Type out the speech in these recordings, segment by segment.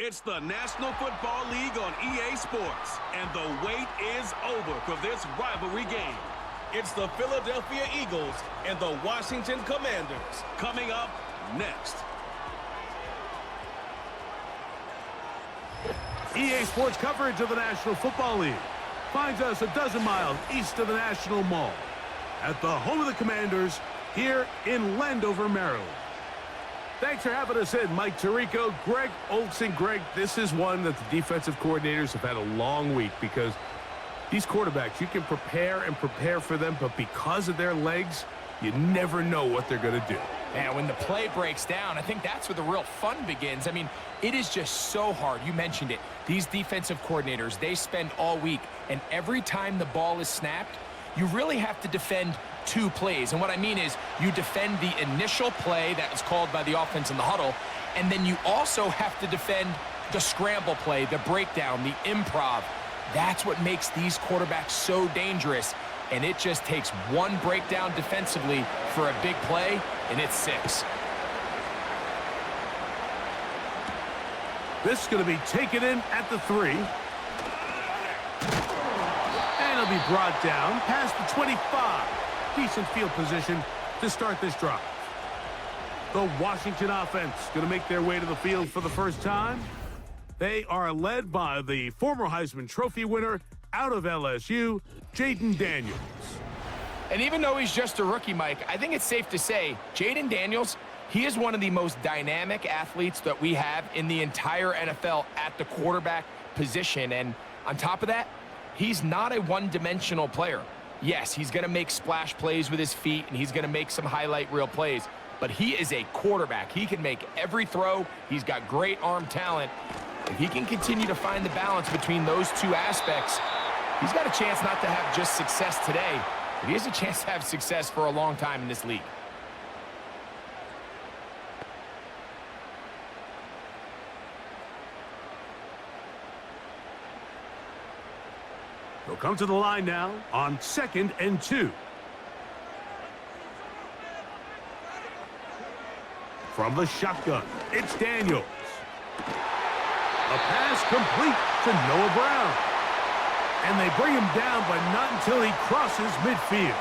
It's the National Football League on EA Sports, and the wait is over for this rivalry game. It's the Philadelphia Eagles and the Washington Commanders coming up next. EA Sports coverage of the National Football League finds us a dozen miles east of the National Mall at the home of the Commanders here in Landover, Maryland. Thanks for having us in, Mike Tirico, Greg Olson. Greg, this is one that the defensive coordinators have had a long week because these quarterbacks, you can prepare and prepare for them, but because of their legs, you never know what they're going to do. And when the play breaks down, I think that's where the real fun begins. I mean, it is just so hard. You mentioned it. These defensive coordinators, they spend all week, and every time the ball is snapped, you really have to defend two plays. And what I mean is you defend the initial play that was called by the offense in the huddle, and then you also have to defend the scramble play, the breakdown, the improv. That's what makes these quarterbacks so dangerous. And it just takes one breakdown defensively for a big play, and it's 6. This is going to be taken in at the 3. And it'll be brought down past the 25. Decent field position to start this drive. The Washington offense going to make their way to the field for the first time. They are led by the former Heisman Trophy winner out of LSU, Jayden Daniels. And even though he's just a rookie, Mike, I think it's safe to say Jayden Daniels, he is one of the most dynamic athletes that we have in the entire NFL at the quarterback position. And on top of that, he's not a one-dimensional player. Yes, he's going to make splash plays with his feet, and he's going to make some highlight reel plays. But he is a quarterback. He can make every throw. He's got great arm talent. If he can continue to find the balance between those two aspects, he's got a chance not to have just success today, but he has a chance to have success for a long time in this league. They'll come to the line now on 2nd and 2. From the shotgun, it's Daniels. A pass complete to Noah Brown. And they bring him down, but not until he crosses midfield.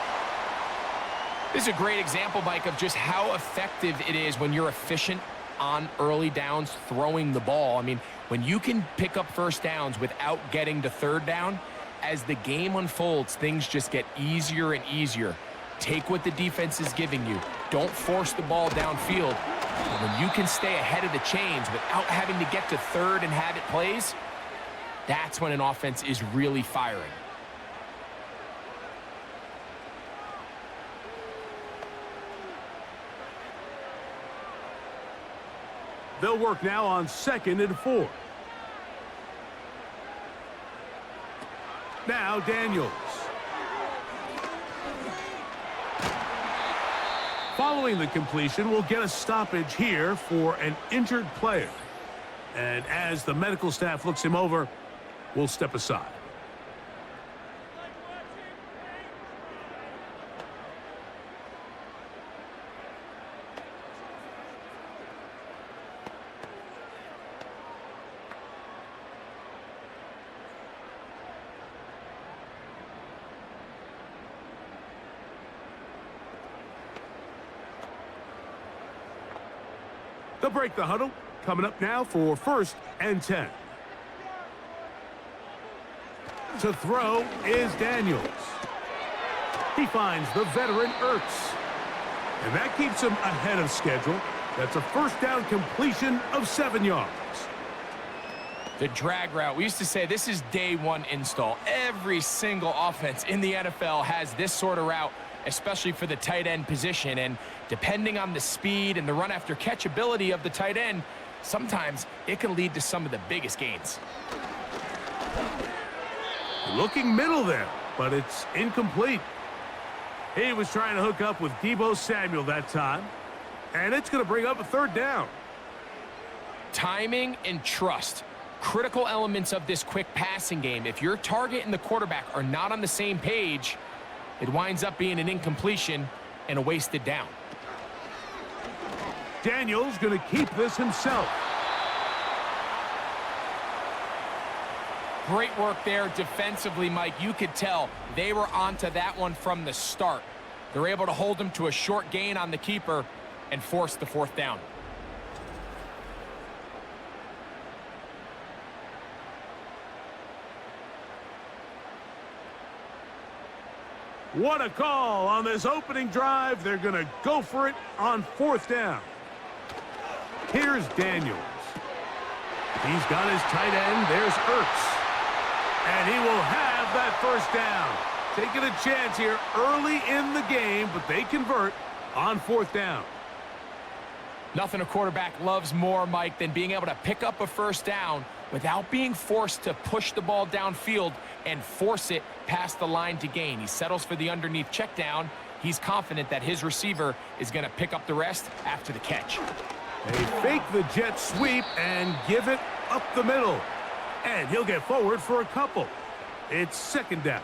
This is a great example, Mike, of just how effective it is when you're efficient on early downs throwing the ball. I mean, when you can pick up first downs without getting to third down, as the game unfolds, things just get easier and easier. Take what the defense is giving you. Don't force the ball downfield. And when you can stay ahead of the chains without having to get to third and have it plays, that's when an offense is really firing. They'll work now on 2nd and 4. Now Daniels. Following the completion, we'll get a stoppage here for an injured player. And as the medical staff looks him over, we'll step aside. They'll break the huddle. Coming up now for 1st and 10. To throw is Daniels. He finds the veteran Ertz. And that keeps him ahead of schedule. That's a first down completion of 7 yards. The drag route, we used to say this is day one install. Every single offense in the NFL has this sort of route, especially for the tight end position. And depending on the speed and the run after catch ability of the tight end, sometimes it can lead to some of the biggest gains. Looking middle there, but it's incomplete. He was trying to hook up with Deebo Samuel that time. And it's going to bring up a 3rd down. Timing and trust. Critical elements of this quick passing game. If your target and the quarterback are not on the same page, it winds up being an incompletion and a wasted down. Daniels going to keep this himself. Great work there defensively, Mike. You could tell they were onto that one from the start. They're able to hold him to a short gain on the keeper and force the 4th down. What a call on this opening drive. They're going to go for it on 4th down. Here's Daniels. He's got his tight end. There's Ertz. And he will have that 1st down. Taking a chance here early in the game, but they convert on 4th down. Nothing a quarterback loves more, Mike, than being able to pick up a 1st down without being forced to push the ball downfield and force it past the line to gain. He settles for the underneath check down. He's confident that his receiver is going to pick up the rest after the catch. They fake the jet sweep and give it up the middle. And he'll get forward for a couple. It's 2nd down.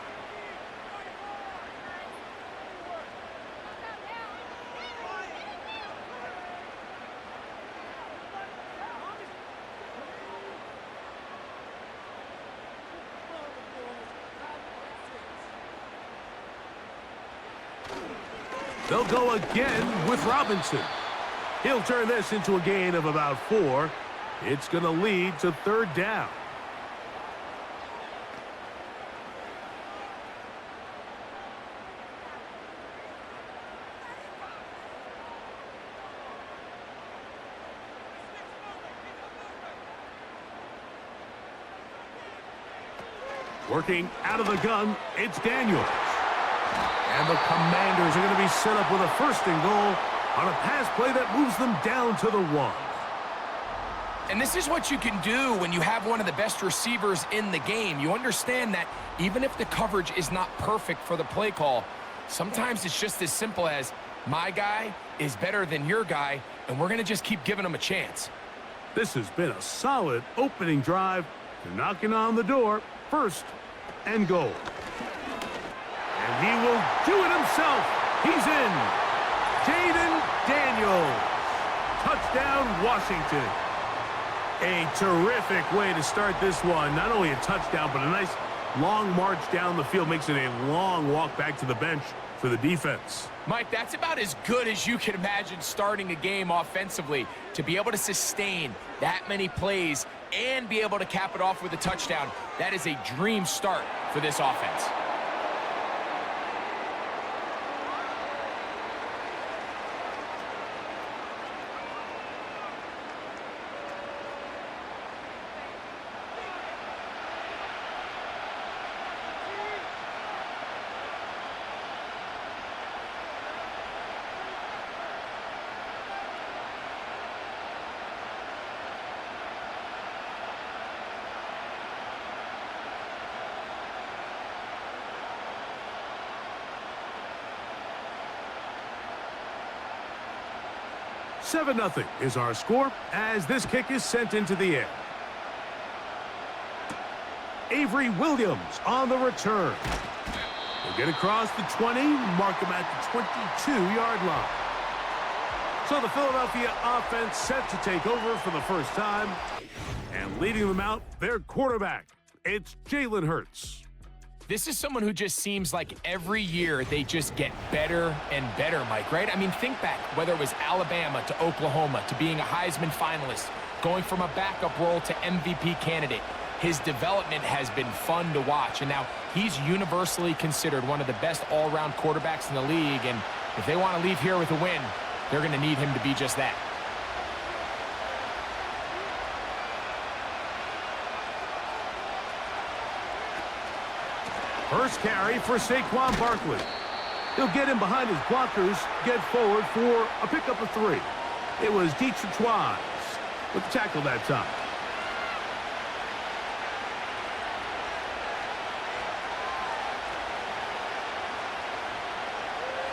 They'll go again with Robinson. He'll turn this into a gain of about 4. It's going to lead to 3rd down. Working out of the gun, it's Daniels. And the Commanders are going to be set up with a 1st and goal on a pass play that moves them down to the 1. And this is what you can do when you have one of the best receivers in the game. You understand that even if the coverage is not perfect for the play call, sometimes it's just as simple as my guy is better than your guy, and we're going to just keep giving him a chance. This has been a solid opening drive. They're knocking on the door. 1st and goal. And he will do it himself. He's in. Jaden Daniels. Touchdown, Washington. A terrific way to start this one. Not only a touchdown, but a nice long march down the field. Makes it a long walk back to the bench for the defense. Mike, that's about as good as you can imagine starting a game offensively. To be able to sustain that many plays and be able to cap it off with a touchdown, that is a dream start for this offense. Seven 0 is our score as this kick is sent into the air. Avery Williams on the return. He'll get across the 20, mark him at the 22-yard line. So the Philadelphia offense set to take over for the first time. And leading them out, their quarterback. It's Jalen Hurts. This is someone who just seems like every year they just get better and better, Mike, right? I mean, think back, whether it was Alabama to Oklahoma to being a Heisman finalist, going from a backup role to MVP candidate. His development has been fun to watch, and now he's universally considered one of the best all-around quarterbacks in the league, and if they want to leave here with a win, they're going to need him to be just that. First carry for Saquon Barkley. He'll get him behind his blockers, get forward for a pickup of 3. It was Dietrich Wise with the tackle that time.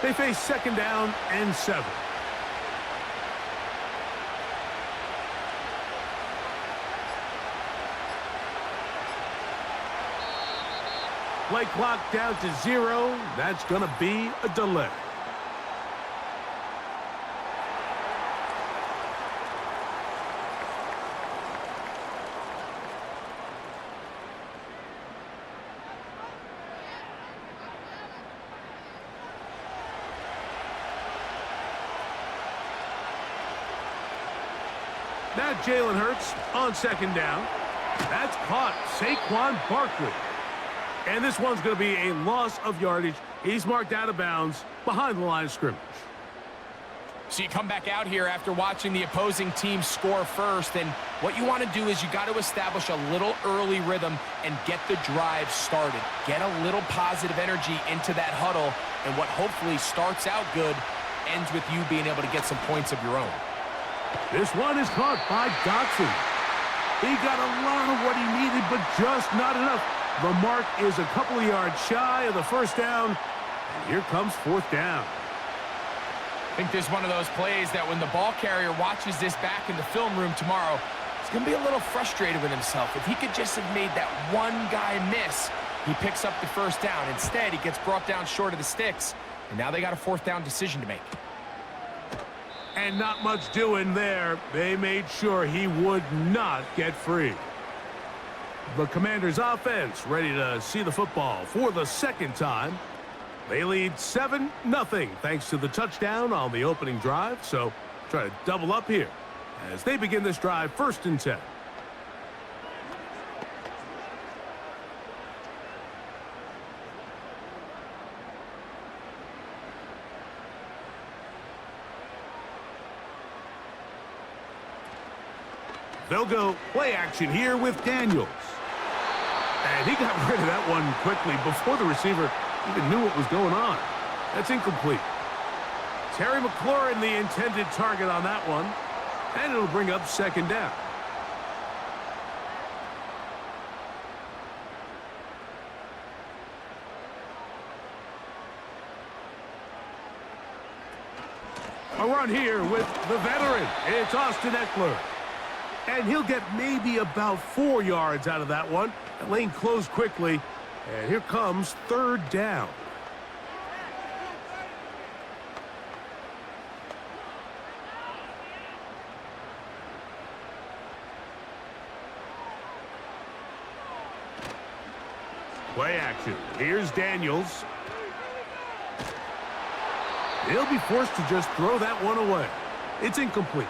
They face 2nd down and 7. Play clock down to 0. That's going to be a delay. Now Jalen Hurts on second down. That's caught. Saquon Barkley. And this one's going to be a loss of yardage. He's marked out of bounds behind the line of scrimmage. So you come back out here after watching the opposing team score first, and what you want to do is you got to establish a little early rhythm and get the drive started. Get a little positive energy into that huddle, and what hopefully starts out good ends with you being able to get some points of your own. This one is caught by Dotson. He got a lot of what he needed, but just not enough. The mark is a couple of yards shy of the first down, and here comes fourth down. I think there's one of those plays that when the ball carrier watches this back in the film room tomorrow, he's going to be a little frustrated with himself. If he could just have made that one guy miss, he picks up the first down. Instead, he gets brought down short of the sticks, and now they got a fourth down decision to make. And not much doing there. They made sure he would not get free. The Commanders' offense ready to see the football for the second time. They lead 7-0 thanks to the touchdown on the opening drive. So try to double up here as they begin this drive 1st and 10. They'll go play action here with Daniels. And he got rid of that one quickly before the receiver even knew what was going on. That's incomplete. Terry McLaurin, the intended target on that one. And it'll bring up second down. A run here with the veteran. It's Austin Eckler. And he'll get maybe about 4 yards out of that one. The lane closed quickly. And here comes third down. Play action. Here's Daniels. He'll be forced to just throw that one away. It's incomplete.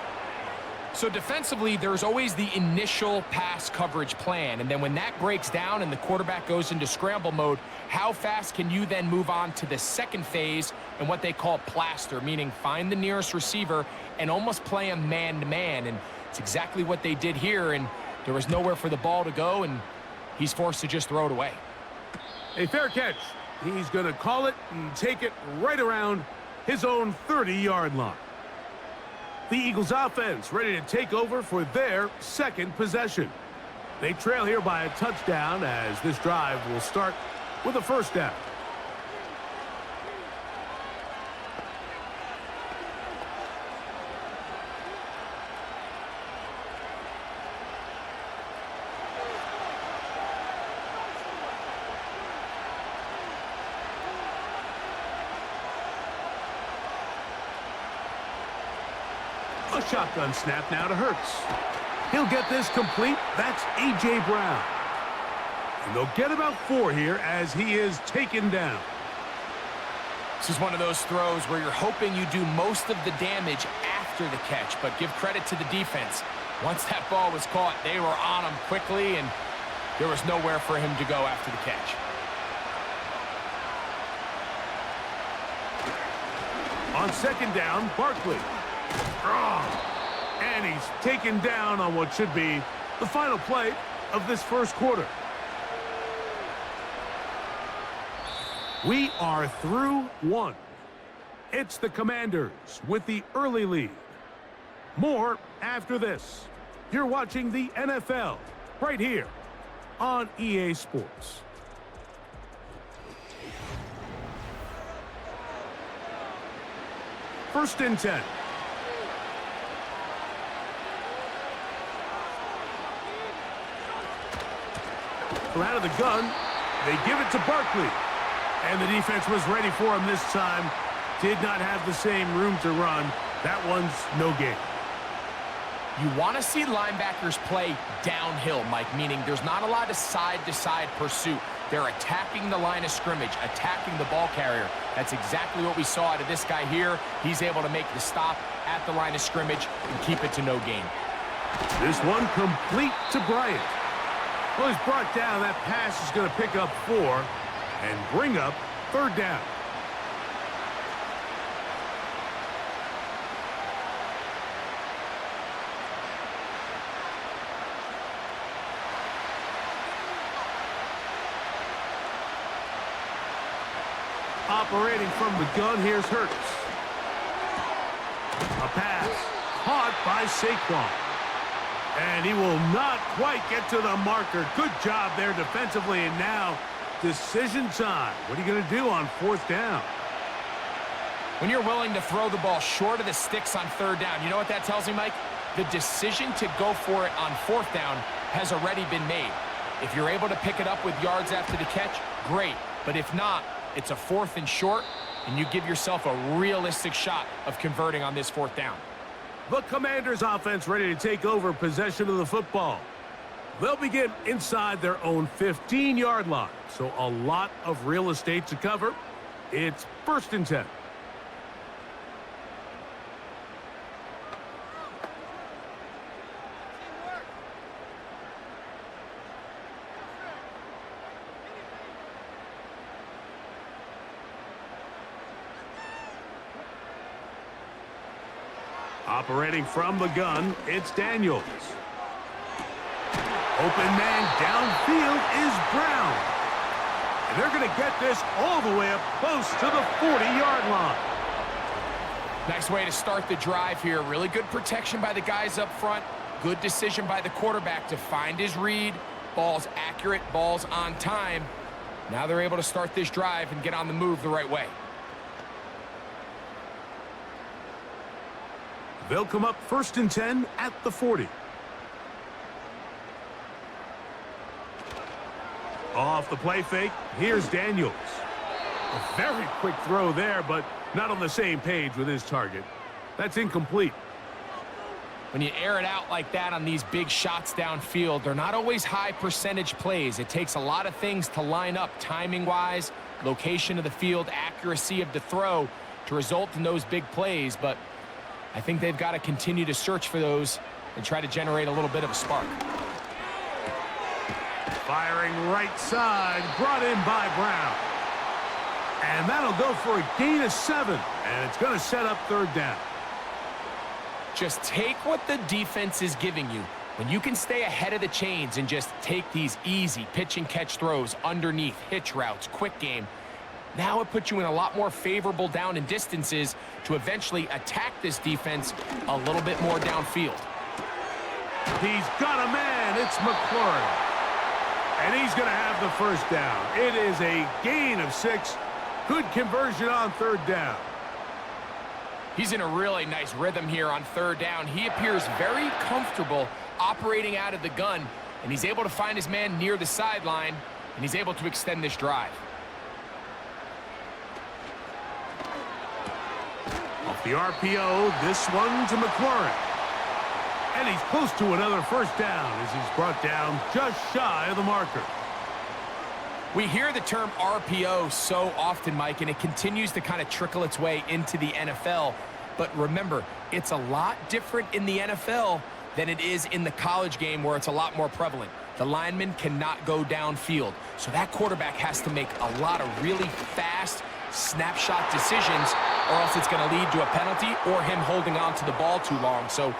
So defensively, there's always the initial pass coverage plan, and then when that breaks down and the quarterback goes into scramble mode, how fast can you then move on to the second phase and what they call plaster, meaning find the nearest receiver and almost play him man-to-man, and it's exactly what they did here, and there was nowhere for the ball to go, and he's forced to just throw it away. A fair catch. He's going to call it and take it right around his own 30-yard line. The Eagles offense ready to take over for their second possession. They trail here by a touchdown as this drive will start with a first down. A shotgun snap now to Hurts. He'll get this complete. That's A.J. Brown. And they'll get about 4 here as he is taken down. This is one of those throws where you're hoping you do most of the damage after the catch, but give credit to the defense. Once that ball was caught, they were on him quickly, and there was nowhere for him to go after the catch. On second down, Barkley. And he's taken down on what should be the final play of this first quarter. We are through one. It's the Commanders with the early lead. More after this. You're watching the NFL right here on EA Sports. First and 10. Out of the gun, they give it to Barkley. And the defense was ready for him this time. Did not have the same room to run. That one's no gain. You want to see linebackers play downhill, Mike, meaning there's not a lot of side-to-side pursuit. They're attacking the line of scrimmage, attacking the ball carrier. That's exactly what we saw out of this guy here. He's able to make the stop at the line of scrimmage and keep it to no gain. This one complete to Bryant. Well, he's brought down. That pass is going to pick up 4 and bring up 3rd down. Operating from the gun, here's Hurts. A pass caught by Saquon. And he will not quite get to the marker. Good job there defensively. And now decision time. What are you going to do on 4th down? When you're willing to throw the ball short of the sticks on 3rd down, you know what that tells me, Mike? The decision to go for it on 4th down has already been made. If you're able to pick it up with yards after the catch, great. But if not, it's a 4th and short, and you give yourself a realistic shot of converting on this 4th down. The Commanders offense ready to take over possession of the football. They'll begin inside their own 15-yard line, so a lot of real estate to cover. It's 1st and 10. Operating from the gun, it's Daniels. Open man downfield is Brown. And they're going to get this all the way up close to the 40-yard line. Nice way to start the drive here. Really good protection by the guys up front. Good decision by the quarterback to find his read. Ball's accurate, ball's on time. Now they're able to start this drive and get on the move the right way. They'll come up 1st and 10 at the 40. Off the play fake, here's Daniels. A very quick throw there, but not on the same page with his target. That's incomplete. When you air it out like that on these big shots downfield, they're not always high percentage plays. It takes a lot of things to line up timing-wise, location of the field, accuracy of the throw to result in those big plays, but I think they've got to continue to search for those and try to generate a little bit of a spark. Firing right side, brought in by Brown. And that'll go for a gain of 7, and it's going to set up 3rd down. Just take what the defense is giving you. When you can stay ahead of the chains and just take these easy pitch and catch throws underneath, hitch routes, quick game, now it puts you in a lot more favorable down and distances to eventually attack this defense a little bit more downfield. He's got a man. It's McLaurin. And he's going to have the 1st down. It is a gain of 6. Good conversion on 3rd down. He's in a really nice rhythm here on 3rd down. He appears very comfortable operating out of the gun, and he's able to find his man near the sideline, and he's able to extend this drive. Off the RPO, this one to McLaurin. And he's close to another 1st down as he's brought down just shy of the marker. We hear the term RPO so often, Mike, and it continues to kind of trickle its way into the NFL. But remember, it's a lot different in the NFL than it is in the college game where it's a lot more prevalent. The lineman cannot go downfield, so that quarterback has to make a lot of really fast snapshot decisions, or else it's going to lead to a penalty or him holding on to the ball too long. So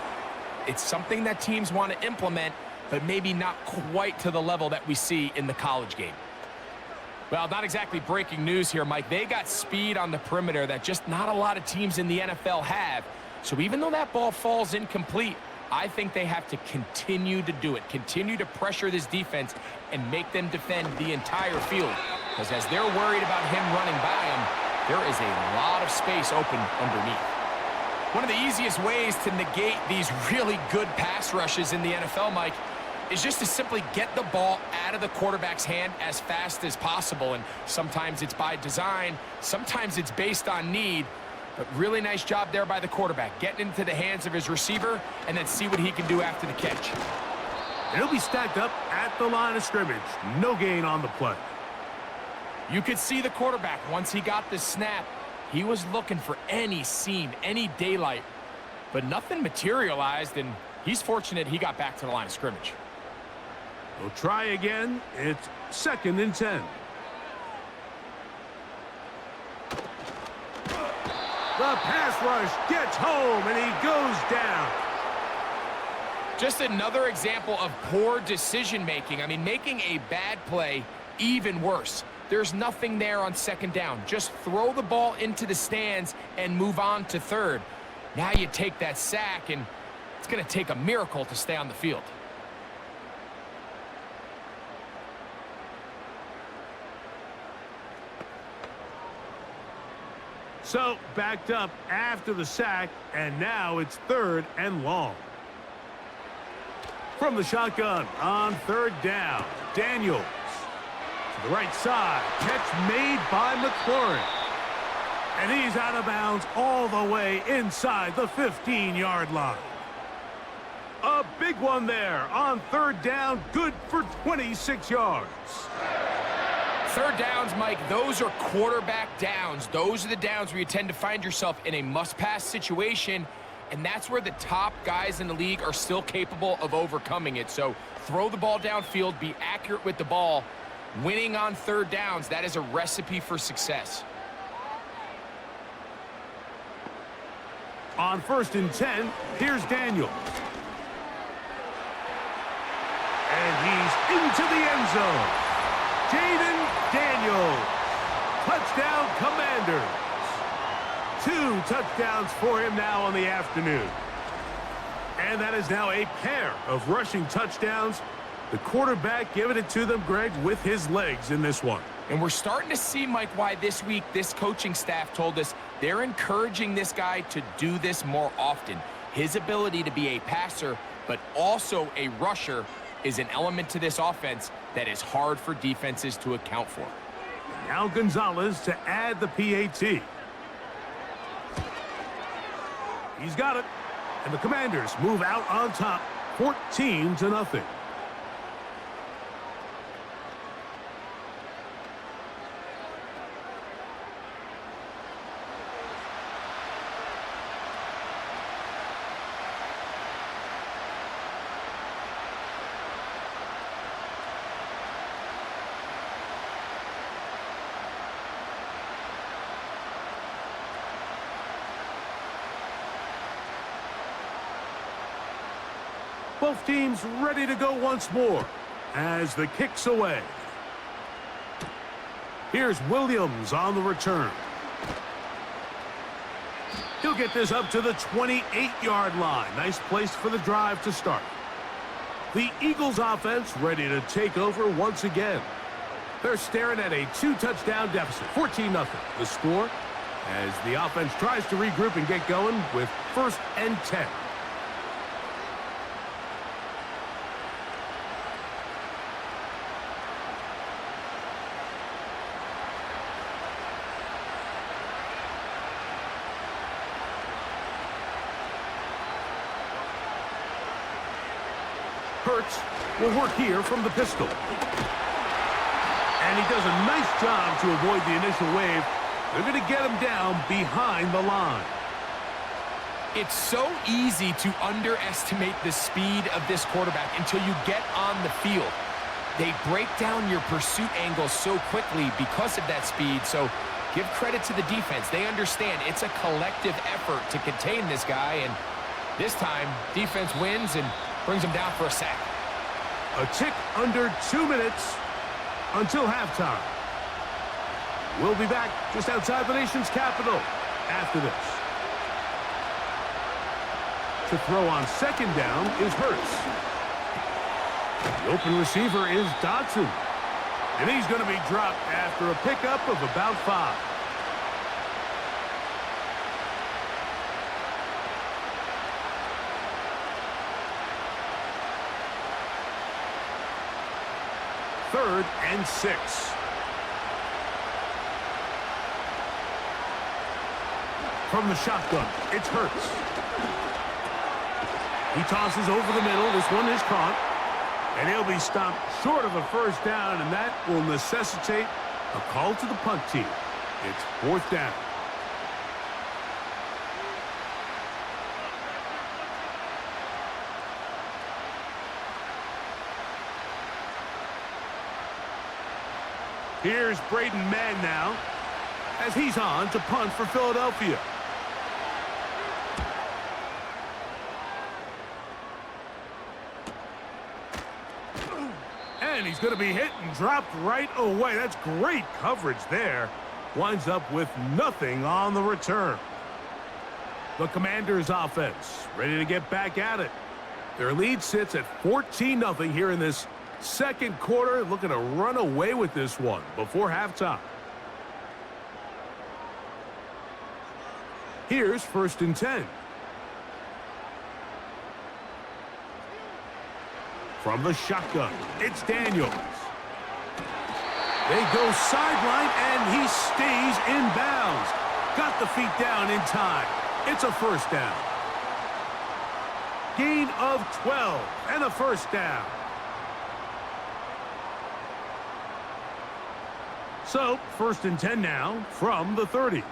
it's something that teams want to implement, but maybe not quite to the level that we see in the college game. Well, not exactly breaking news here, Mike. They got speed on the perimeter that just not a lot of teams in the NFL have. So even though that ball falls incomplete, I think they have to continue to do it, continue to pressure this defense and make them defend the entire field. Because as they're worried about him running by them, there is a lot of space open underneath. One of the easiest ways to negate these really good pass rushes in the NFL, Mike, is just to simply get the ball out of the quarterback's hand as fast as possible. And sometimes it's by design, sometimes it's based on need. But really nice job there by the quarterback, getting into the hands of his receiver and then see what he can do after the catch. And he'll be stacked up at the line of scrimmage. No gain on the play. You could see the quarterback, once he got the snap, he was looking for any seam, any daylight. But nothing materialized, and He's fortunate he got back to the line of scrimmage. We'll try again. It's 2nd and 10. The pass rush gets home, and he goes down. Just another example of poor decision-making. I mean, making a bad play even worse. There's nothing there on 2nd down. Just throw the ball into the stands and move on to 3rd. Now you take that sack, and it's going to take a miracle to stay on the field. So, backed up after the sack, and now it's 3rd and long. From the shotgun on 3rd down, Daniels to the right side. Catch made by McLaurin. And he's out of bounds all the way inside the 15-yard line. A big one there on 3rd down, good for 26 yards. 3rd downs, Mike, those are quarterback downs. Those are the downs where you tend to find yourself in a must-pass situation, and that's where the top guys in the league are still capable of overcoming it. So throw the ball downfield, be accurate with the ball. Winning on 3rd downs, that is a recipe for success. On 1st and 10, here's Daniels. And he's into the end zone. Jaden Daniels. Touchdown, Commanders. 2 touchdowns for him now on the afternoon. And that is now a pair of rushing touchdowns. The quarterback giving it to them, Greg, with his legs in this one. And we're starting to see, Mike, why this week this coaching staff told us they're encouraging this guy to do this more often. His ability to be a passer, but also a rusher, is an element to this offense that is hard for defenses to account for. Now Gonzalez to add the PAT. He's got it. And the Commanders move out on top, 14-0. Both teams ready to go once more as the kick's away. Here's Williams on the return. He'll get this up to the 28-yard line. Nice place for the drive to start. The Eagles offense ready to take over once again. They're staring at a 2-touchdown deficit, 14-0. The score as the offense tries to regroup and get going with 1st and 10. Hurts will work here from the pistol. And he does a nice job to avoid the initial wave. They're going to get him down behind the line. It's so easy to underestimate the speed of this quarterback until you get on the field. They break down your pursuit angles so quickly because of that speed. So give credit to the defense. They understand it's a collective effort to contain this guy. And this time, defense wins and brings him down for a sack. A tick under 2 minutes until halftime. We'll be back just outside the nation's capital after this. To throw on 2nd down is Hurts. The open receiver is Dotson. And he's going to be dropped after a pickup of about 5. Third and 6. From the shotgun, it's Hurts. He tosses over the middle. This one is caught. And he'll be stopped short of a 1st down, and that will necessitate a call to the punt team. It's 4th down. Here's Braden Mann now, as he's on to punt for Philadelphia. And he's going to be hit and dropped right away. That's great coverage there. Winds up with nothing on the return. The Commanders' offense ready to get back at it. Their lead sits at 14-0 here in this second quarter, looking to run away with this one before halftime. Here's 1st and 10. From the shotgun, it's Daniels. They go sideline, and he stays in bounds. Got the feet down in time. It's a 1st down. Gain of 12 and a 1st down. So, 1st and 10 now from the 30.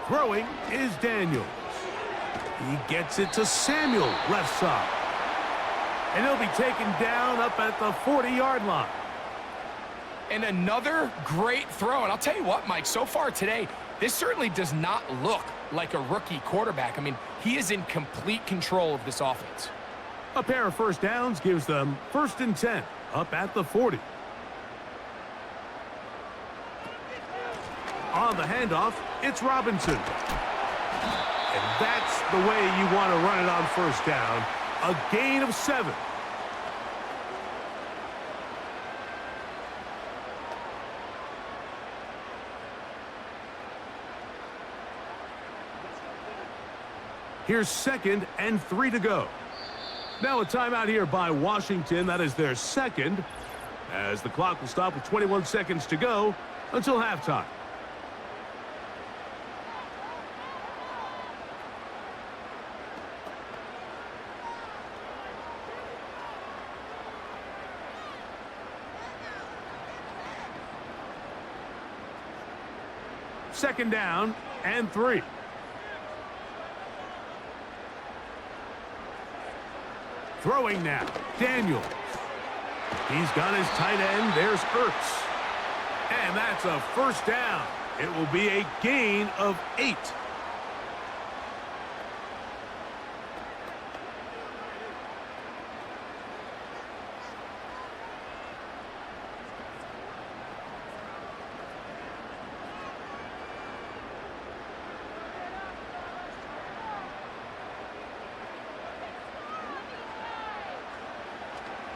Throwing is Daniels. He gets it to Samuel, left side. And he'll be taken down up at the 40-yard line. And another great throw. And I'll tell you what, Mike, so far today, this certainly does not look like a rookie quarterback. I mean, he is in complete control of this offense. A pair of 1st downs gives them 1st and 10 up at the 40. On the handoff, it's Robinson. And that's the way you want to run it on 1st down. A gain of 7. Here's 2nd and 3 to go. Now a timeout here by Washington. That is their 2nd, as the clock will stop with 21 seconds to go until halftime. Second down and 3. Throwing now, Daniels. He's got his tight end. There's Ertz. And that's a 1st down. It will be a gain of 8.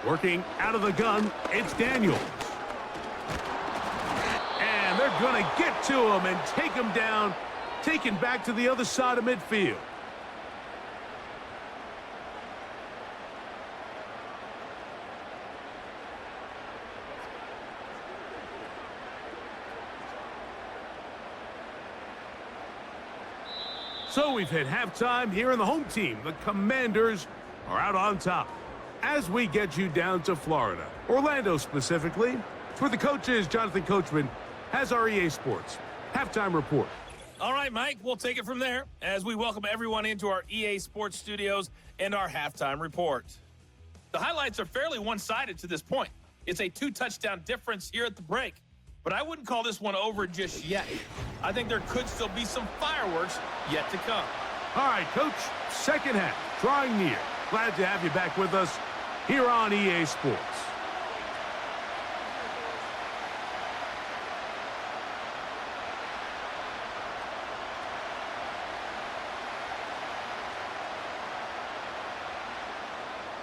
Working out of the gun, it's Daniels. And they're going to get to him and take him down, taken back to the other side of midfield. So we've hit halftime here in the home team. The Commanders are out on top. As we get you down to Florida, Orlando specifically, it's where the coaches, Jonathan Coachman, has our EA Sports halftime report. All right, Mike, we'll take it from there as we welcome everyone into our EA Sports studios and our halftime report. The highlights are fairly one-sided to this point. It's a 2-touchdown difference here at the break, but I wouldn't call this one over just yet. I think there could still be some fireworks yet to come. All right, Coach, second half, drawing near. Glad to have you back with us here on EA Sports.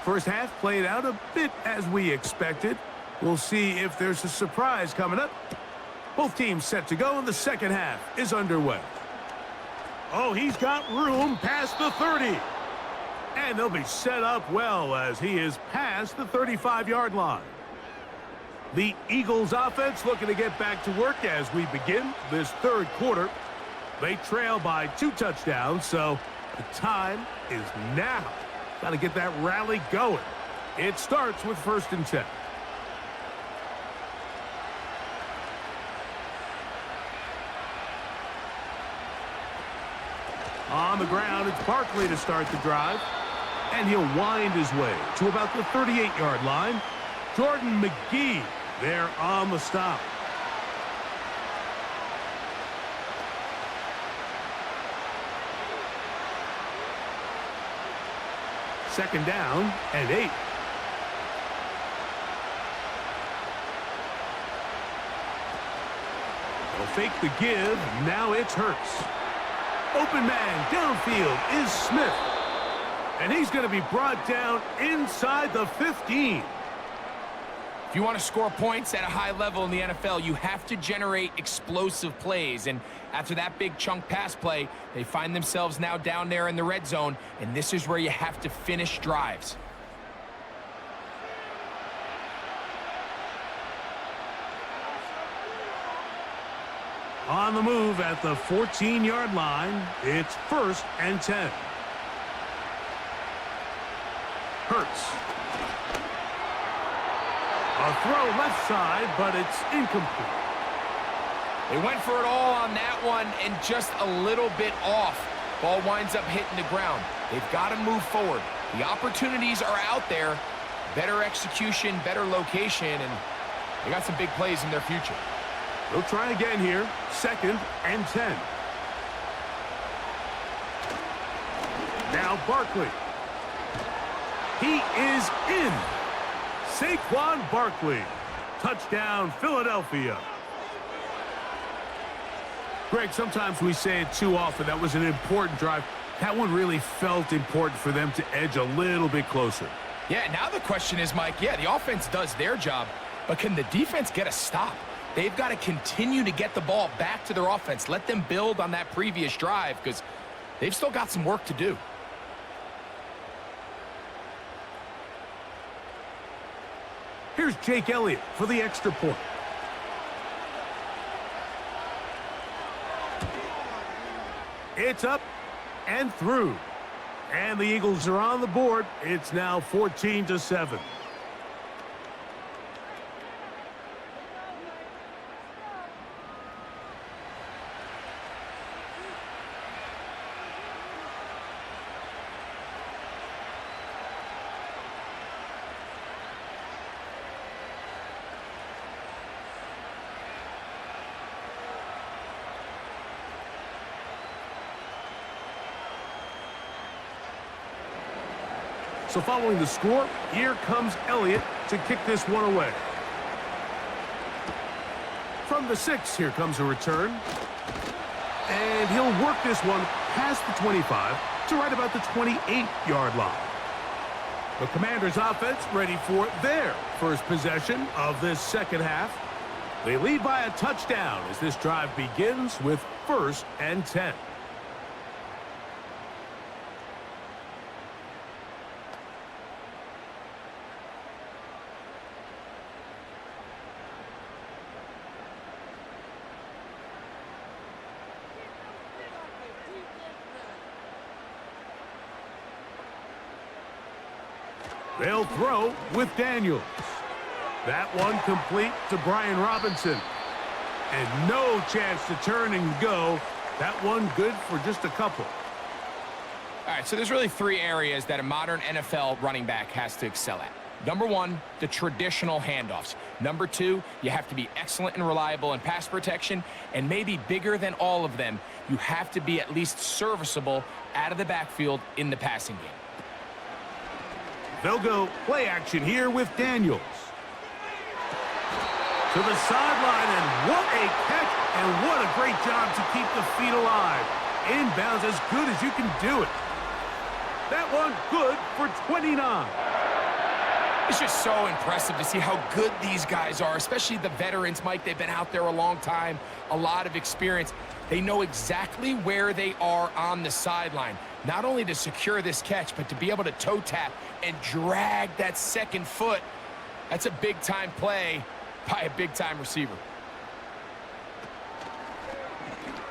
First half played out a bit as we expected. We'll see if there's a surprise coming up. Both teams set to go, and the second half is underway. Oh, he's got room past the 30. And they'll be set up well as he is past the 35-yard line. The Eagles offense looking to get back to work as we begin this third quarter. They trail by 2 touchdowns, so the time is now. Got to get that rally going. It starts with 1st and 10. On the ground, it's Barkley to start the drive. And he'll wind his way to about the 38-yard line. Jordan McGee there on the stop. Second down and 8. They'll fake the give. Now it's Hurts. Open man downfield is Smith. And he's going to be brought down inside the 15. If you want to score points at a high level in the NFL, you have to generate explosive plays. And after that big chunk pass play, they find themselves now down there in the red zone. And this is where you have to finish drives. On the move at the 14-yard line, it's 1st and 10. Hurts. A throw left side, but it's incomplete. They went for it all on that one and just a little bit off. Ball winds up hitting the ground. They've got to move forward. The opportunities are out there. Better execution, better location, and they got some big plays in their future. They'll try again here. 2nd and 10. Now Barkley. He is in. Saquon Barkley. Touchdown, Philadelphia. Greg, sometimes we say it too often. That was an important drive. That one really felt important for them to edge a little bit closer. Yeah, now the question is, Mike, yeah, the offense does their job, but can the defense get a stop? They've got to continue to get the ball back to their offense. Let them build on that previous drive because they've still got some work to do. Here's Jake Elliott for the extra point. It's up and through. And the Eagles are on the board. It's now 14-7. So following the score, here comes Elliott to kick this one away. From the 6, here comes a return. And he'll work this one past the 25 to right about the 28-yard line. The Commanders' offense ready for their first possession of this second half. They lead by a touchdown as this drive begins with 1st and 10. They'll throw with Daniels. That one complete to Brian Robinson. And no chance to turn and go. That one good for just a couple. All right, so there's really 3 areas that a modern NFL running back has to excel at. Number 1, the traditional handoffs. Number 2, you have to be excellent and reliable in pass protection. And maybe bigger than all of them, you have to be at least serviceable out of the backfield in the passing game. They'll go play action here with Daniels. To the sideline, and what a catch, and what a great job to keep the feet alive. Inbounds as good as you can do it. That one good for 29. It's just so impressive to see how good these guys are, especially the veterans, Mike. They've been out there a long time, a lot of experience. They know exactly where they are on the sideline, not only to secure this catch, but to be able to toe tap and drag that second foot. That's a big-time play by a big-time receiver.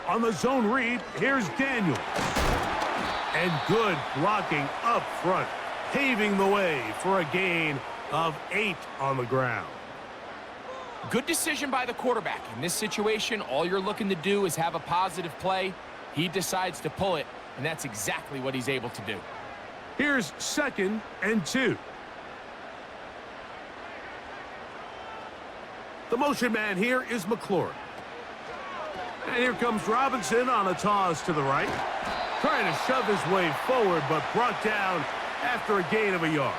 On the zone read, here's Daniels. And good blocking up front, paving the way for a gain of 8 on the ground. Good decision by the quarterback. In this situation, all you're looking to do is have a positive play. He decides to pull it, and that's exactly what he's able to do. Here's 2nd and 2. The motion man here is McLaurin. And here comes Robinson on a toss to the right. Trying to shove his way forward, but brought down after a gain of a yard.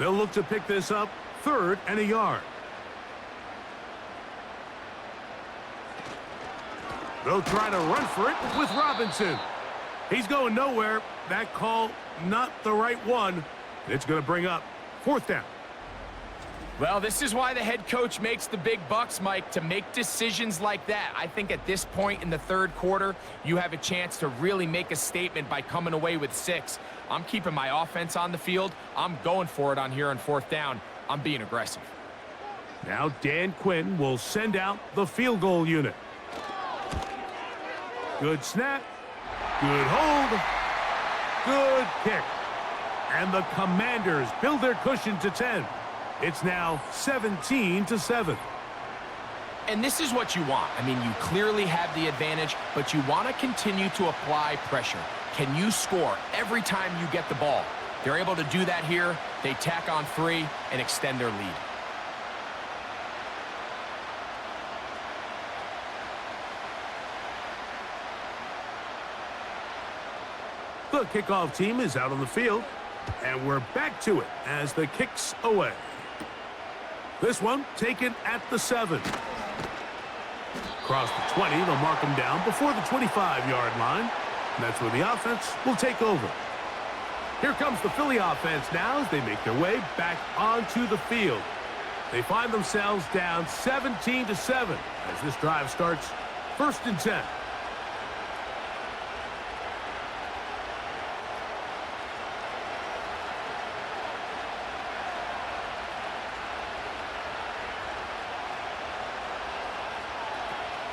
They'll look to pick this up, 3rd and a yard. They'll try to run for it with Robinson. He's going nowhere. That call, not the right one. It's going to bring up 4th down. Well, this is why the head coach makes the big bucks, Mike, to make decisions like that. I think at this point in the 3rd quarter, you have a chance to really make a statement by coming away with 6. I'm keeping my offense on the field. I'm going for it on here on 4th down. I'm being aggressive. Now Dan Quinn will send out the field goal unit. Good snap. Good hold. Good kick. And the Commanders build their cushion to 10. It's now 17-7. And this is what you want. I mean, you clearly have the advantage, but you want to continue to apply pressure. Can you score every time you get the ball? They're able to do that here. They tack on 3 and extend their lead. The kickoff team is out on the field, and we're back to it as the kick's away. This one taken at the 7. Across the 20, they'll mark him down before the 25-yard line. And that's where the offense will take over. Here comes the Philly offense now as they make their way back onto the field. They find themselves down 17-7 as this drive starts 1st and 10.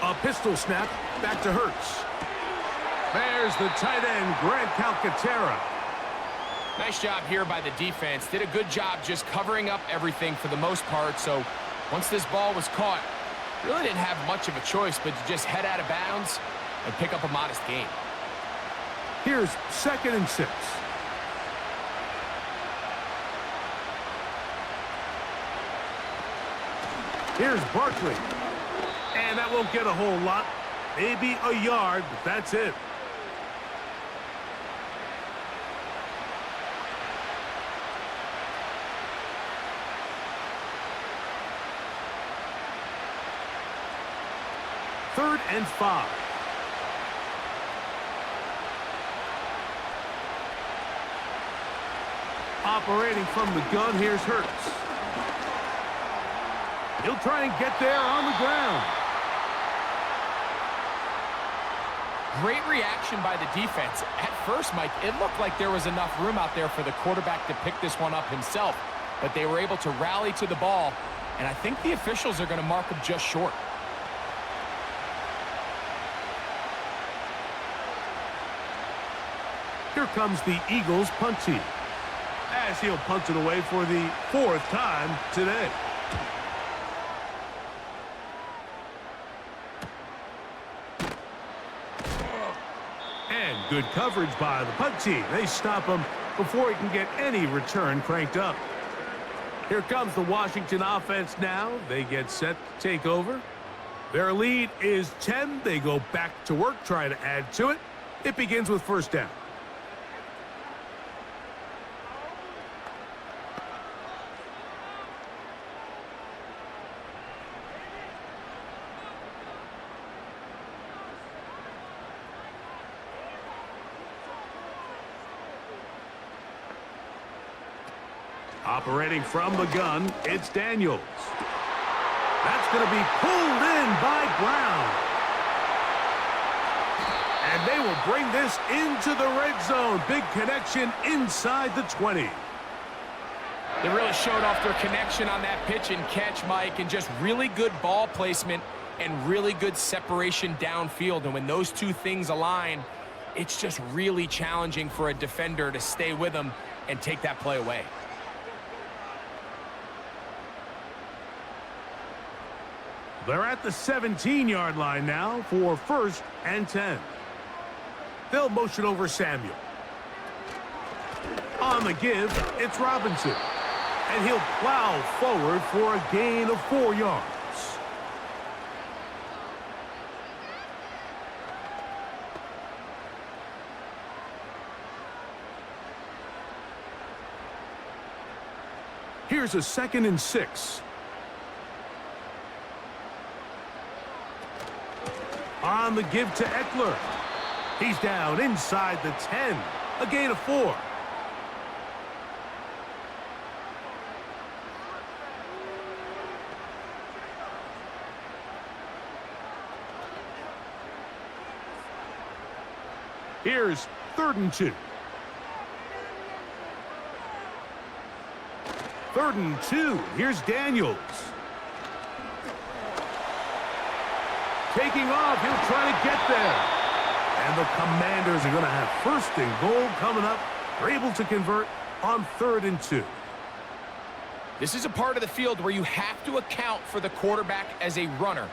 A pistol snap back to Hurts. There's the tight end, Grant Calcaterra. Nice job here by the defense. Did a good job just covering up everything for the most part. So once this ball was caught, really didn't have much of a choice but to just head out of bounds and pick up a modest gain. Here's 2nd and 6. Here's Barkley. And that won't get a whole lot. Maybe a yard, but that's it. Third and 5. Operating from the gun, here's Hurts. He'll try and get there on the ground. Great reaction by the defense. At first, Mike, it looked like there was enough room out there for the quarterback to pick this one up himself, but they were able to rally to the ball, and I think the officials are going to mark him just short. Here comes the Eagles punt team, as he'll punt it away for the 4th time today. And good coverage by the punt team. They stop him before he can get any return cranked up. Here comes the Washington offense now. They get set to take over. Their lead is 10. They go back to work, try to add to it. It begins with 1st down. Operating from the gun, it's Daniels. That's going to be pulled in by Brown. And they will bring this into the red zone. Big connection inside the 20. They really showed off their connection on that pitch and catch, Mike, and just really good ball placement and really good separation downfield. And when those two things align, it's just really challenging for a defender to stay with them and take that play away. They're at the 17-yard line now for 1st and 10. They'll motion over Samuel. On the give, it's Robinson. And he'll plow forward for a gain of 4 yards. Here's a 2nd and 6. On the give to Eckler. He's down inside the 10. A gain of 4. Here's 3rd and 2. 3rd and 2. Here's Daniels. Taking off. He'll try to get there. And the Commanders are going to have 1st and goal coming up. They're able to convert on 3rd and 2. This is a part of the field where you have to account for the quarterback as a runner.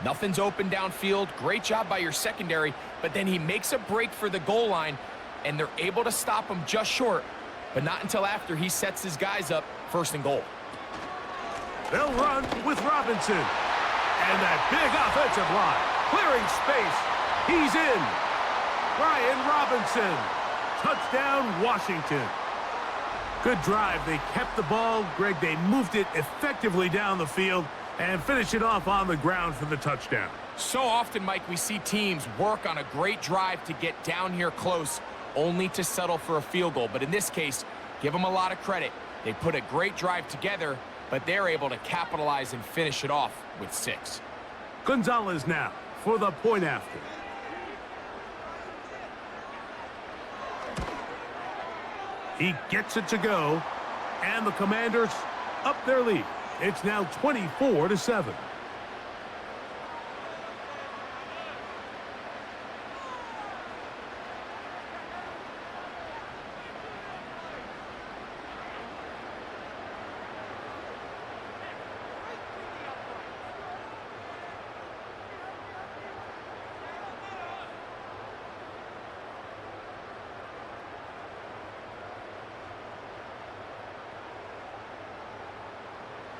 Nothing's open downfield. Great job by your secondary, but then he makes a break for the goal line, and they're able to stop him just short, but not until after he sets his guys up 1st and goal. They'll run with Robinson. And that big offensive line, clearing space. He's in. Brian Robinson. Touchdown, Washington. Good drive. They kept the ball. Greg, they moved it effectively down the field and finish it off on the ground for the touchdown. So often, Mike, we see teams work on a great drive to get down here close, only to settle for a field goal. But in this case, give them a lot of credit. They put a great drive together, but they're able to capitalize and finish it off with 6. Gonzalez now for the point after. He gets it to go, and the Commanders up their lead. It's now 24-7.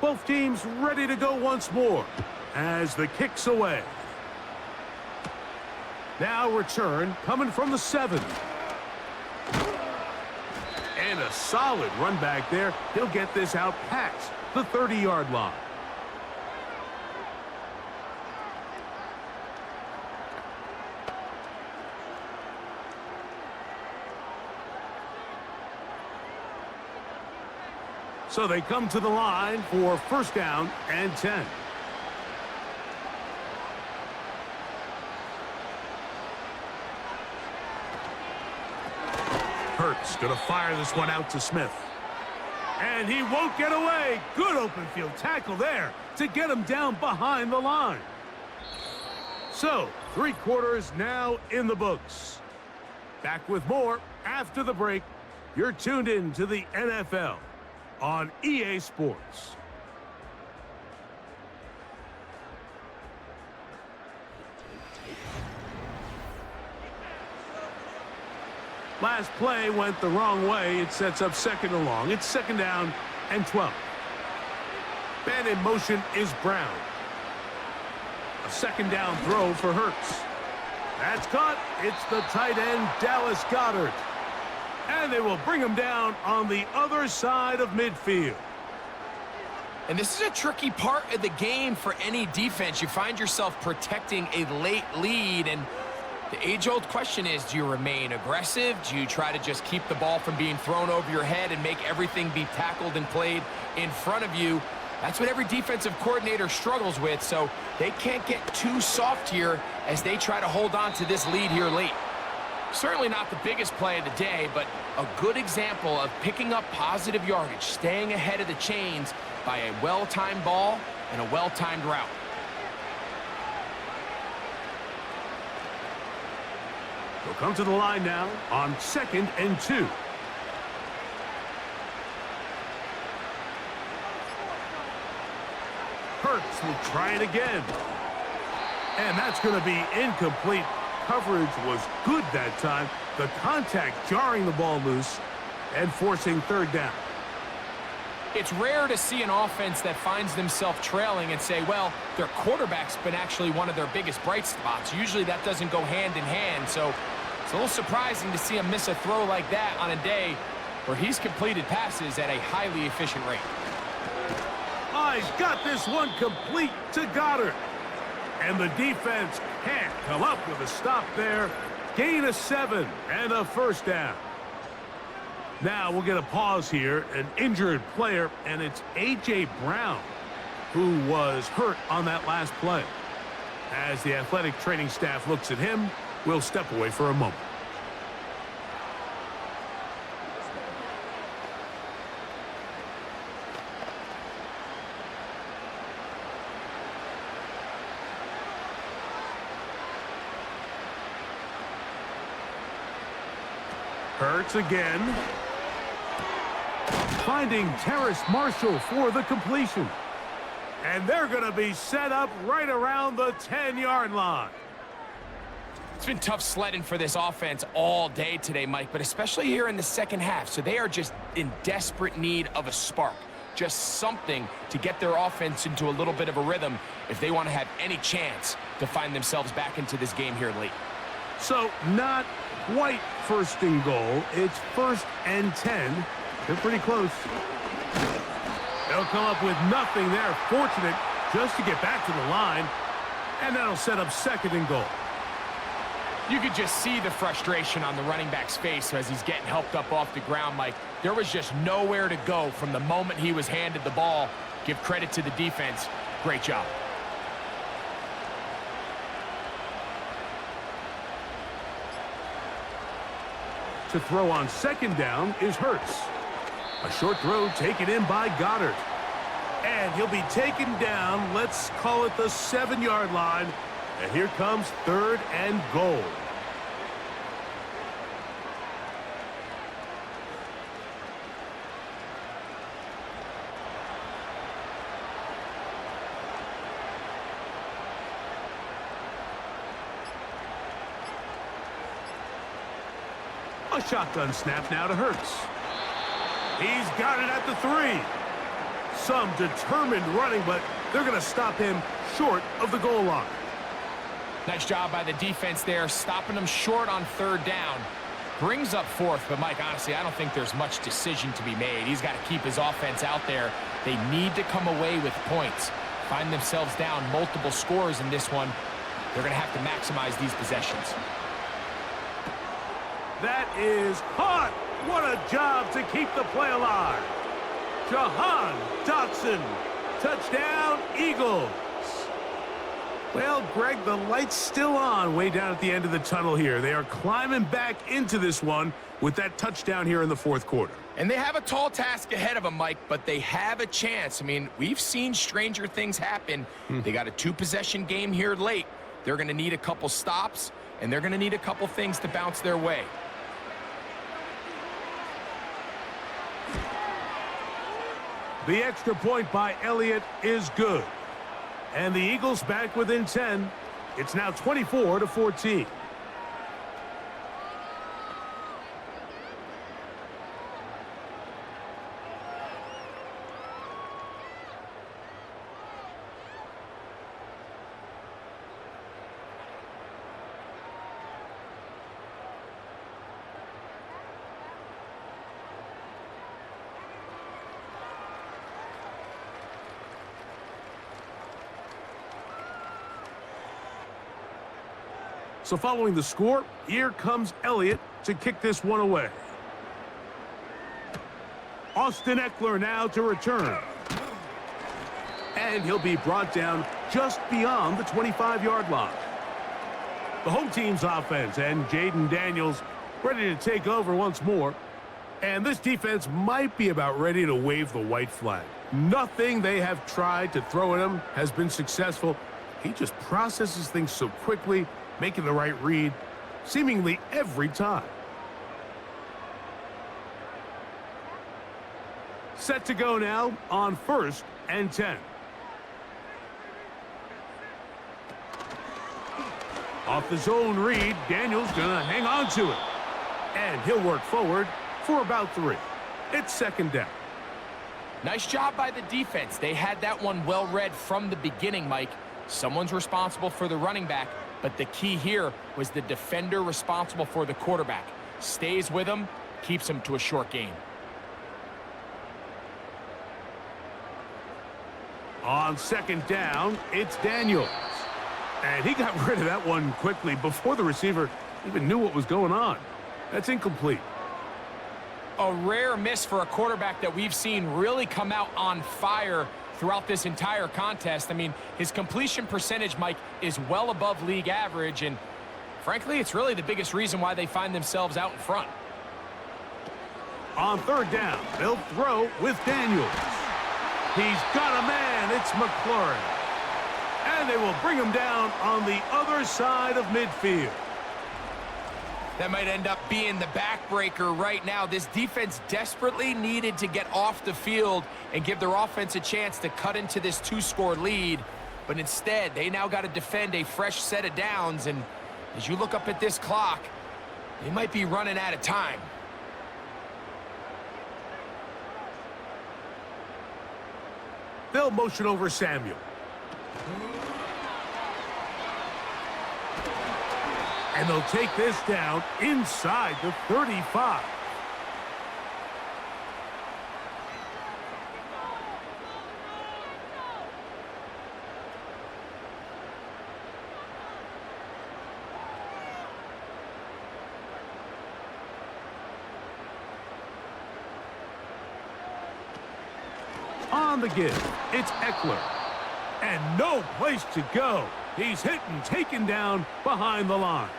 Both teams ready to go once more as the kick's away. Now return coming from the 7. And a solid run back there. He'll get this out past the 30-yard line. So they come to the line for 1st down and 10. Hurts going to fire this one out to Smith. And he won't get away. Good open field tackle there to get him down behind the line. So, 3 quarters now in the books. Back with more after the break. You're tuned in to the NFL on EA Sports. Last play went the wrong way. It sets up 2nd and long. It's 2nd down and 12. Man in motion is Brown. A 2nd down throw for Hurts. That's caught. It's the tight end, Dallas Goedert. And they will bring him down on the other side of midfield. And this is a tricky part of the game for any defense. You find yourself protecting a late lead, and the age-old question is, do you remain aggressive? Do you try to just keep the ball from being thrown over your head and make everything be tackled and played in front of you? That's what every defensive coordinator struggles with, so they can't get too soft here as they try to hold on to this lead here late. Certainly not the biggest play of the day, but a good example of picking up positive yardage, staying ahead of the chains by a well-timed ball and a well-timed route. They'll come to the line now on 2nd and 2. Hurts will try it again. And that's going to be incomplete. Coverage was good that time. The contact jarring the ball loose and forcing third down. It's rare to see an offense that finds themselves trailing and say, well, their quarterback's been actually one of their biggest bright spots. Usually that doesn't go hand in hand, so it's a little surprising to see him miss a throw like that on a day where he's completed passes at a highly efficient rate. Oh, he's got this one complete to Goddard. And the defense can't come up with a stop there. Gain of 7 and a first down. Now we'll get a pause here. An injured player, and it's A.J. Brown, who was hurt on that last play. As the athletic training staff looks at him, we'll step away for a moment. Hurts again. Finding Terrace Marshall for the completion. And they're going to be set up right around the 10-yard line. It's been tough sledding for this offense all day today, Mike, but especially here in the second half. So they are just in desperate need of a spark. Just something to get their offense into a little bit of a rhythm if they want to have any chance to find themselves back into this game here late. So not quite first and goal. It's 1st and 10. They're pretty close. They'll come up with nothing there. Fortunate just to get back to the line. And that'll set up 2nd and goal. You could just see the frustration on the running back's face as he's getting helped up off the ground, Mike. There was just nowhere to go from the moment he was handed the ball. Give credit to the defense. Great job. To throw on 2nd down is Hurts. A short throw taken in by Goddard. And he'll be taken down, let's call it the 7-yard line. And here comes 3rd and goal. A shotgun snap now to Hurts. He's got it at the 3. Some determined running, but they're going to stop him short of the goal line. Nice job by the defense there, stopping them short on 3rd down. Brings up 4th, but Mike, honestly, I don't think there's much decision to be made. He's got to keep his offense out there. They need to come away with points. Find themselves down multiple scores in this one. They're going to have to maximize these possessions. That is caught. What a job to keep the play alive. Jahan Dotson. Touchdown, Eagles. Well, Greg, the light's still on way down at the end of the tunnel here. They are climbing back into this one with that touchdown here in the 4th quarter. And they have a tall task ahead of them, Mike, but they have a chance. I mean, we've seen stranger things happen. They got a 2-possession game here late. They're going to need a couple stops, and they're going to need a couple things to bounce their way. The extra point by Elliott is good. And the Eagles back within 10. It's now 24-14. So following the score, here comes Elliott to kick this one away. Austin Eckler now to return. And he'll be brought down just beyond the 25-yard line. The home team's offense and Jaden Daniels ready to take over once more. And this defense might be about ready to wave the white flag. Nothing they have tried to throw at him has been successful. He just processes things so quickly, making the right read seemingly every time. Set to go now on 1st and 10. Off the zone read, Daniels gonna hang on to it. And he'll work forward for about 3. It's second down. Nice job by the defense. They had that one well read from the beginning, Mike. Someone's responsible for the running back, but the key here was the defender responsible for the quarterback. Stays with him, keeps him to a short gain. On second down, it's Daniels. And he got rid of that one quickly before the receiver even knew what was going on. That's incomplete. A rare miss for a quarterback that we've seen really come out on fire throughout this entire contest. I mean, his completion percentage, Mike, is well above league average, and frankly, it's really the biggest reason why they find themselves out in front. On third down, they'll throw with Daniels. He's got a man. It's McLaurin. And they will bring him down on the other side of midfield. That might end up being the backbreaker right now. This defense desperately needed to get off the field and give their offense a chance to cut into this 2-score lead. But instead, they now got to defend a fresh set of downs. And as you look up at this clock, they might be running out of time. They'll motion over Samuel. And they'll take this down inside the 35. On the give, it's Eckler. And no place to go. He's hit and taken down behind the line.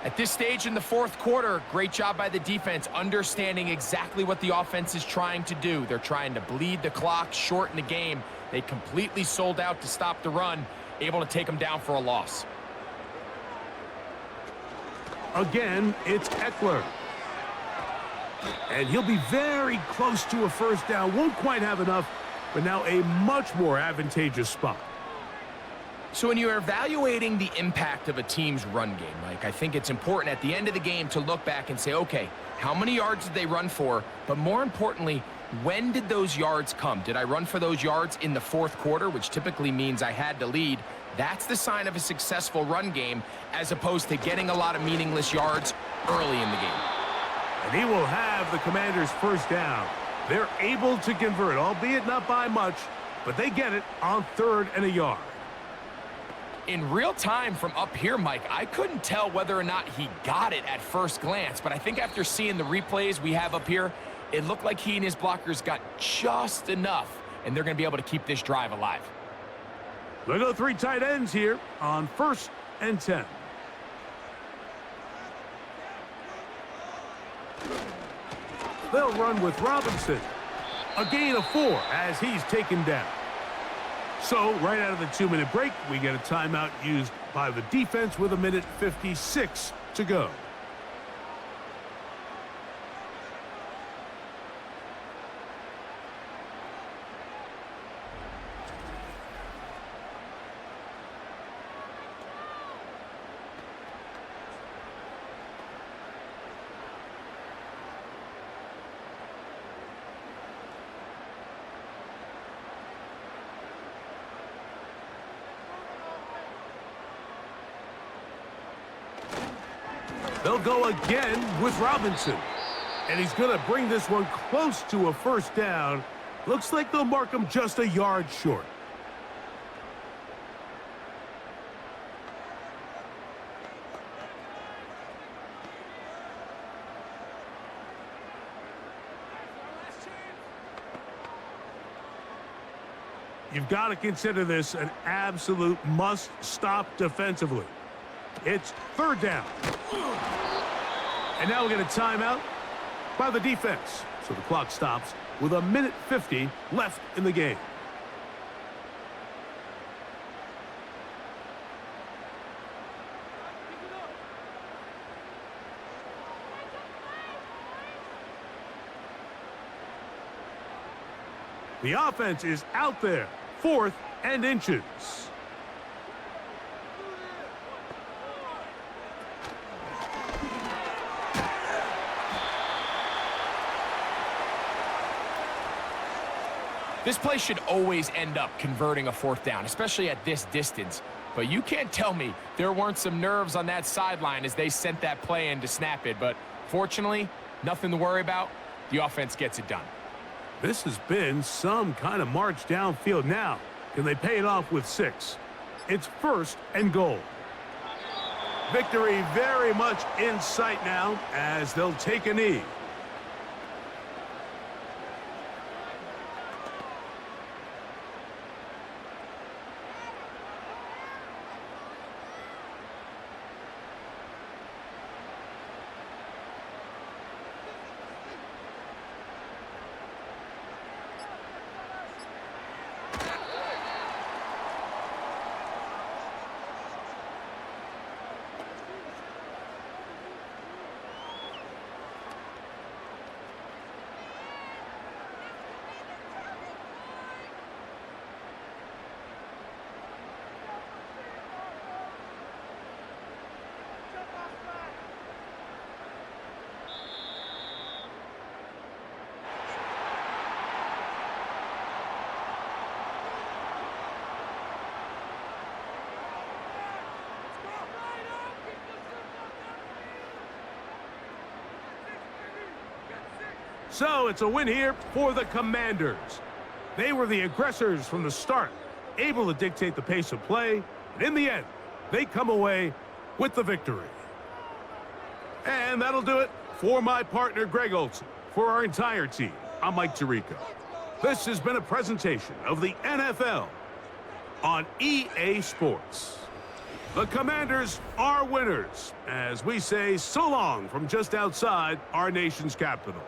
At this stage in the fourth quarter, great job by the defense, understanding exactly what the offense is trying to do. They're trying to bleed the clock, shorten the game. They completely sold out to stop the run, able to take them down for a loss. Again, it's Eckler. And he'll be very close to a first down. Won't quite have enough, but now a much more advantageous spot. So when you're evaluating the impact of a team's run game, Mike, I think it's important at the end of the game to look back and say, okay, how many yards did they run for? But more importantly, when did those yards come? Did I run for those yards in the fourth quarter, which typically means I had to lead? That's the sign of a successful run game, as opposed to getting a lot of meaningless yards early in the game. And he will have the Commanders' first down. They're able to convert, albeit not by much, but they get it on 3rd and a yard. In real time from up here, Mike, I couldn't tell whether or not he got it at first glance, but I think after seeing the replays we have up here, it looked like he and his blockers got just enough, and they're going to be able to keep this drive alive. They'll go 3 tight ends here on 1st and 10. They'll run with Robinson. A gain of 4 as he's taken down. So, right out of the 2-minute break, we get a timeout used by the defense with 1:56 to go. They'll go again with Robinson. And he's going to bring this one close to a first down. Looks like they'll mark him just a yard short. You've got to consider this an absolute must-stop defensively. It's 3rd down. And now we'll get a timeout by the defense. So the clock stops with 1:50 left in the game. The offense is out there, 4th and inches. This play should always end up converting a fourth down, especially at this distance. But you can't tell me there weren't some nerves on that sideline as they sent that play in to snap it. But fortunately, nothing to worry about. The offense gets it done. This has been some kind of march downfield now. Can they pay it off with 6? It's 1st and goal. Victory very much in sight now as they'll take a knee. So it's a win here for the Commanders. They were the aggressors from the start, able to dictate the pace of play, and in the end, they come away with the victory. And that'll do it for my partner, Greg Olson. For our entire team, I'm Mike Tirico. This has been a presentation of the NFL on EA Sports. The Commanders are winners, as we say so long from just outside our nation's capital.